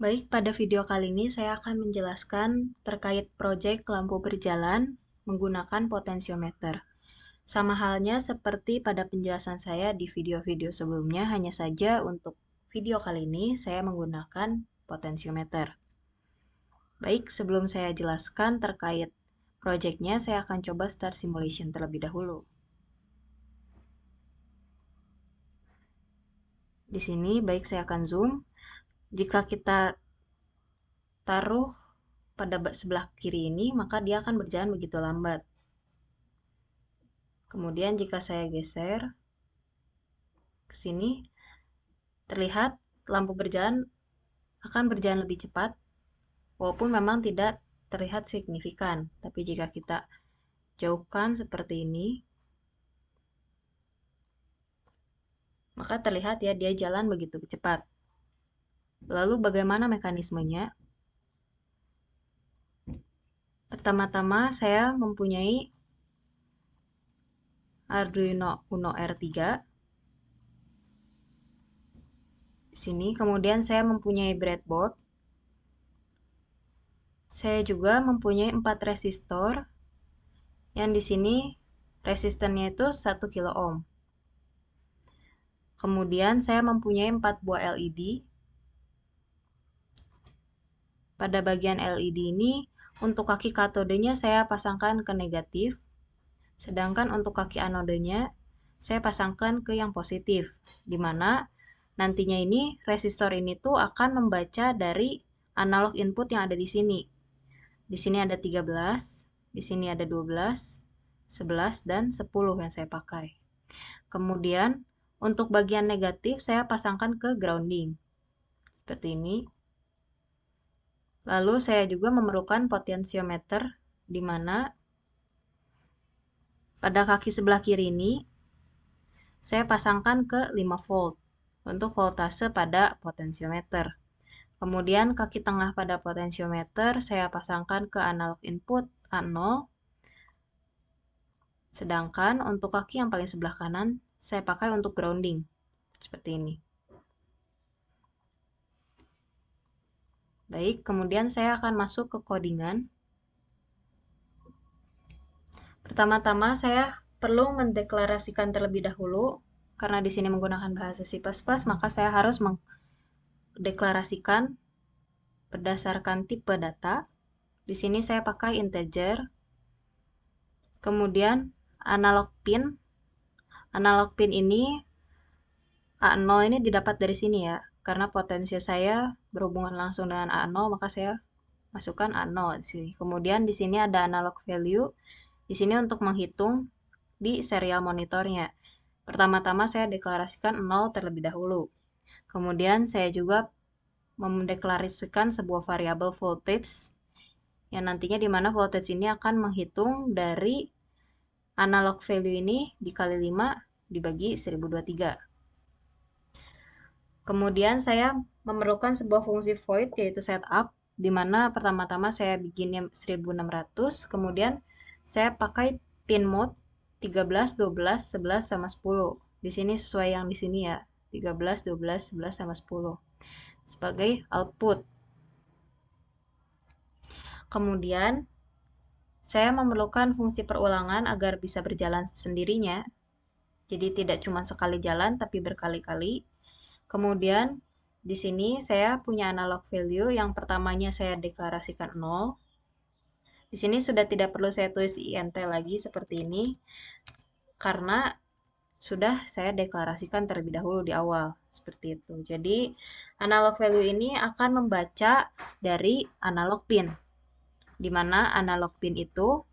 Baik, pada video kali ini saya akan menjelaskan terkait proyek lampu berjalan menggunakan potensiometer. Sama halnya seperti pada penjelasan saya di video-video sebelumnya, hanya saja untuk video kali ini saya menggunakan potensiometer. Baik, sebelum saya jelaskan terkait proyeknya, saya akan coba start simulation terlebih dahulu. Di sini, baik saya akan zoom. Jika kita taruh pada sebelah kiri ini, maka dia akan berjalan begitu lambat. Kemudian jika saya geser ke sini, terlihat lampu berjalan akan berjalan lebih cepat, walaupun memang tidak terlihat signifikan. Tapi jika kita jauhkan seperti ini, maka terlihat ya dia jalan begitu cepat. Lalu bagaimana mekanismenya? Pertama-tama saya mempunyai Arduino Uno R3 di sini, kemudian saya mempunyai breadboard. Saya juga mempunyai 4 resistor yang di sini resistannya itu 1 kilo ohm. Kemudian saya mempunyai 4 buah LED. Pada bagian LED ini, untuk kaki katodenya saya pasangkan ke negatif, sedangkan untuk kaki anodenya saya pasangkan ke yang positif, di mana nantinya ini resistor ini tuh akan membaca dari analog input yang ada di sini. Di sini ada 13, di sini ada 12, 11, dan 10 yang saya pakai. Kemudian untuk bagian negatif saya pasangkan ke grounding. Seperti ini. Lalu saya juga memerlukan potensiometer di mana pada kaki sebelah kiri ini saya pasangkan ke 5 volt untuk voltase pada potensiometer. Kemudian kaki tengah pada potensiometer saya pasangkan ke analog input A0. Sedangkan untuk kaki yang paling sebelah kanan saya pakai untuk grounding. Seperti ini. Baik, kemudian saya akan masuk ke codingan. Pertama-tama saya perlu mendeklarasikan terlebih dahulu, karena di sini menggunakan bahasa C++, maka saya harus mendeklarasikan berdasarkan tipe data. Di sini saya pakai integer. Kemudian analog pin. Analog pin ini A0 ini didapat dari sini ya. Karena potensial saya berhubungan langsung dengan A0, maka saya masukkan A0 di sini. Kemudian di sini ada analog value. Di sini untuk menghitung di serial monitornya. Pertama-tama saya deklarasikan 0 terlebih dahulu. Kemudian saya juga mendeklarasikan sebuah variabel voltage yang nantinya di mana voltage ini akan menghitung dari analog value ini dikali 5 dibagi 1023. Kemudian saya memerlukan sebuah fungsi void yaitu setup, di mana pertama-tama saya bikinnya 1600, kemudian saya pakai pin mode 13, 12, 11, sama 10. Di sini sesuai yang di sini ya, 13, 12, 11, sama 10 sebagai output. Kemudian saya memerlukan fungsi perulangan agar bisa berjalan sendirinya. Jadi tidak cuma sekali jalan tapi berkali-kali. Kemudian di sini saya punya analog value yang pertamanya saya deklarasikan 0. Di sini sudah tidak perlu saya tulis int lagi seperti ini karena sudah saya deklarasikan terlebih dahulu di awal seperti itu. Jadi analog value ini akan membaca dari analog pin, di mana analog pin itu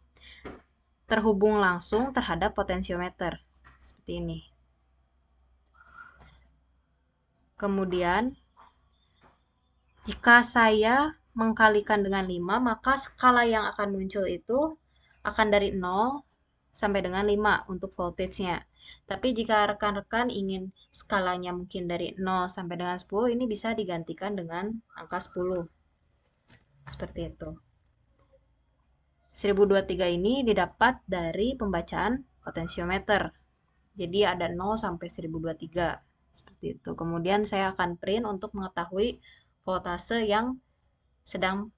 terhubung langsung terhadap potensiometer seperti ini. Kemudian jika saya mengkalikan dengan 5, maka skala yang akan muncul itu akan dari 0 sampai dengan 5 untuk voltage-nya. Tapi jika rekan-rekan ingin skalanya mungkin dari 0 sampai dengan 10, ini bisa digantikan dengan angka 10. Seperti itu. 1023 ini didapat dari pembacaan potensiometer. Jadi ada 0 sampai 1023. Seperti itu. Kemudian saya akan print untuk mengetahui voltase yang sedang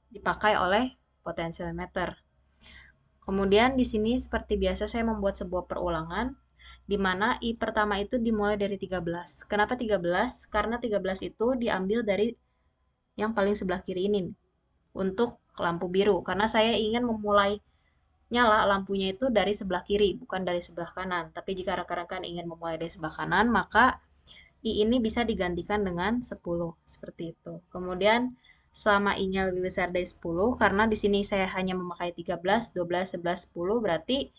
dipakai oleh potensiometer. Kemudian di sini seperti biasa saya membuat sebuah perulangan di mana I pertama itu dimulai dari 13. Kenapa 13? Karena 13 itu diambil dari yang paling sebelah kiri ini untuk lampu biru. Karena saya ingin memulai nyala lampunya itu dari sebelah kiri, bukan dari sebelah kanan. Tapi jika rekan-rekan ingin memulai dari sebelah kanan, maka I ini bisa digantikan dengan 10, seperti itu. Kemudian selama I-nya lebih besar dari 10, karena di sini saya hanya memakai 13, 12, 11, 10, berarti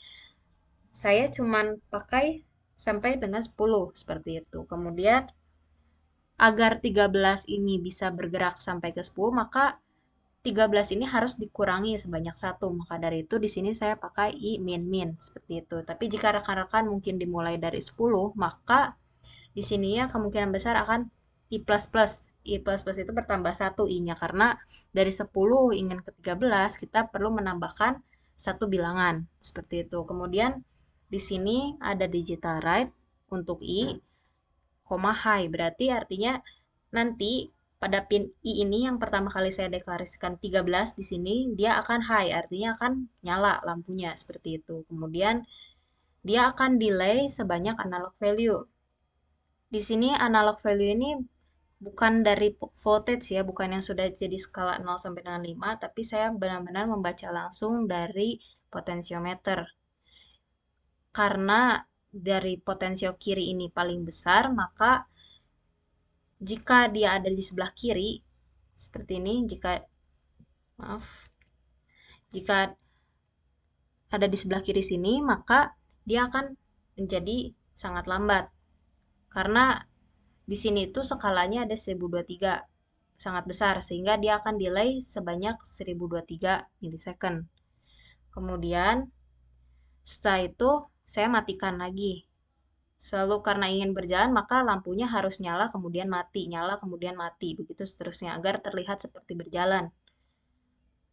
saya cuma pakai sampai dengan 10, seperti itu. Kemudian agar 13 ini bisa bergerak sampai ke 10, maka 13 ini harus dikurangi sebanyak 1. Maka dari itu di sini saya pakai I min-min seperti itu. Tapi jika rekan-rekan mungkin dimulai dari 10, maka di sini ya kemungkinan besar akan I plus plus. I plus plus itu bertambah 1 I-nya karena dari 10 ingin ke 13 kita perlu menambahkan satu bilangan seperti itu. Kemudian di sini ada digital right untuk I, koma high. Berarti artinya nanti pada pin I ini yang pertama kali saya deklarasikan 13 di sini, dia akan high, artinya akan nyala lampunya seperti itu. Kemudian dia akan delay sebanyak analog value. Di sini analog value ini bukan dari voltage ya, bukan yang sudah jadi skala 0 sampai dengan 5, tapi saya benar-benar membaca langsung dari potensiometer. Karena dari potensio kiri ini paling besar, maka jika dia ada di sebelah kiri, seperti ini, jika ada di sebelah kiri sini, maka dia akan menjadi sangat lambat. Karena di sini itu skalanya ada 1023, sangat besar, sehingga dia akan delay sebanyak 1023 milisecond. Kemudian, setelah itu saya matikan lagi. Selalu karena ingin berjalan, maka lampunya harus nyala kemudian mati, nyala kemudian mati, begitu seterusnya agar terlihat seperti berjalan.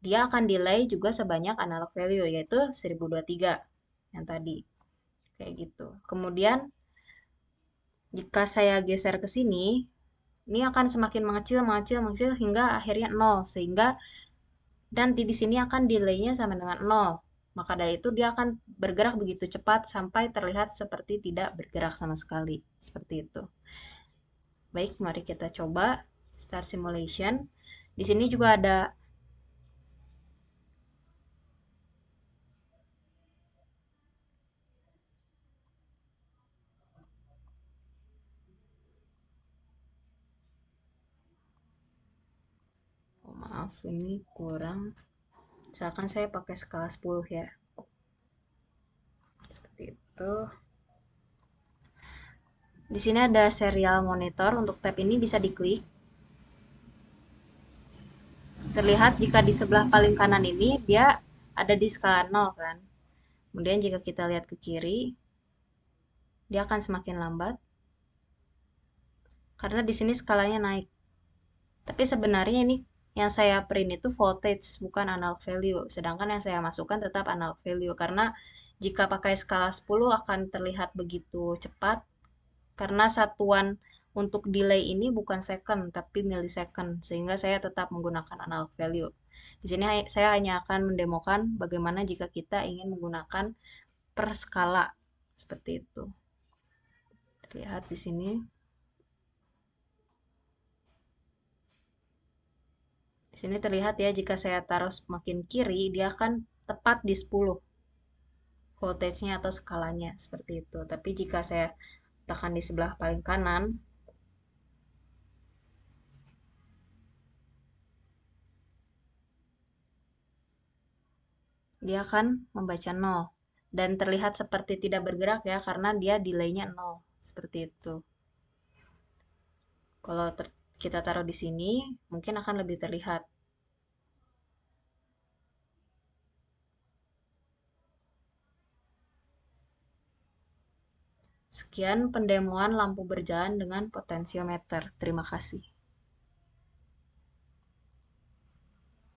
Dia akan delay juga sebanyak analog value yaitu 1023 yang tadi. Kayak gitu. Kemudian jika saya geser ke sini, ini akan semakin mengecil, mengecil, mengecil hingga akhirnya 0 sehingga nanti di sini akan delay-nya sama dengan 0. Maka dari itu dia akan bergerak begitu cepat sampai terlihat seperti tidak bergerak sama sekali. Seperti itu. Baik, mari kita coba start simulation. Di sini juga ada maaf ini kurang. Misalkan saya pakai skala 10 ya. Seperti itu. Di sini ada serial monitor. Untuk tab ini bisa diklik. Terlihat jika di sebelah paling kanan ini dia ada di skala 0 kan. Kemudian jika kita lihat ke kiri, dia akan semakin lambat. Karena di sini skalanya naik. Tapi sebenarnya ini yang saya print itu voltage, bukan analog value. Sedangkan yang saya masukkan tetap analog value. Karena jika pakai skala 10 akan terlihat begitu cepat. Karena satuan untuk delay ini bukan second, tapi millisecond. Sehingga saya tetap menggunakan analog value. Di sini saya hanya akan mendemokan bagaimana jika kita ingin menggunakan per skala. Seperti itu. Lihat di sini. Di sini terlihat ya, jika saya taruh semakin kiri, dia akan tepat di 10 voltage-nya atau skalanya, seperti itu. Tapi jika saya tekan di sebelah paling kanan, dia akan membaca 0. Dan terlihat seperti tidak bergerak ya, karena dia delay-nya 0. Seperti itu. Kalau kita taruh di sini, mungkin akan lebih terlihat. Sekian pendemoan lampu berjalan dengan potensiometer. Terima kasih.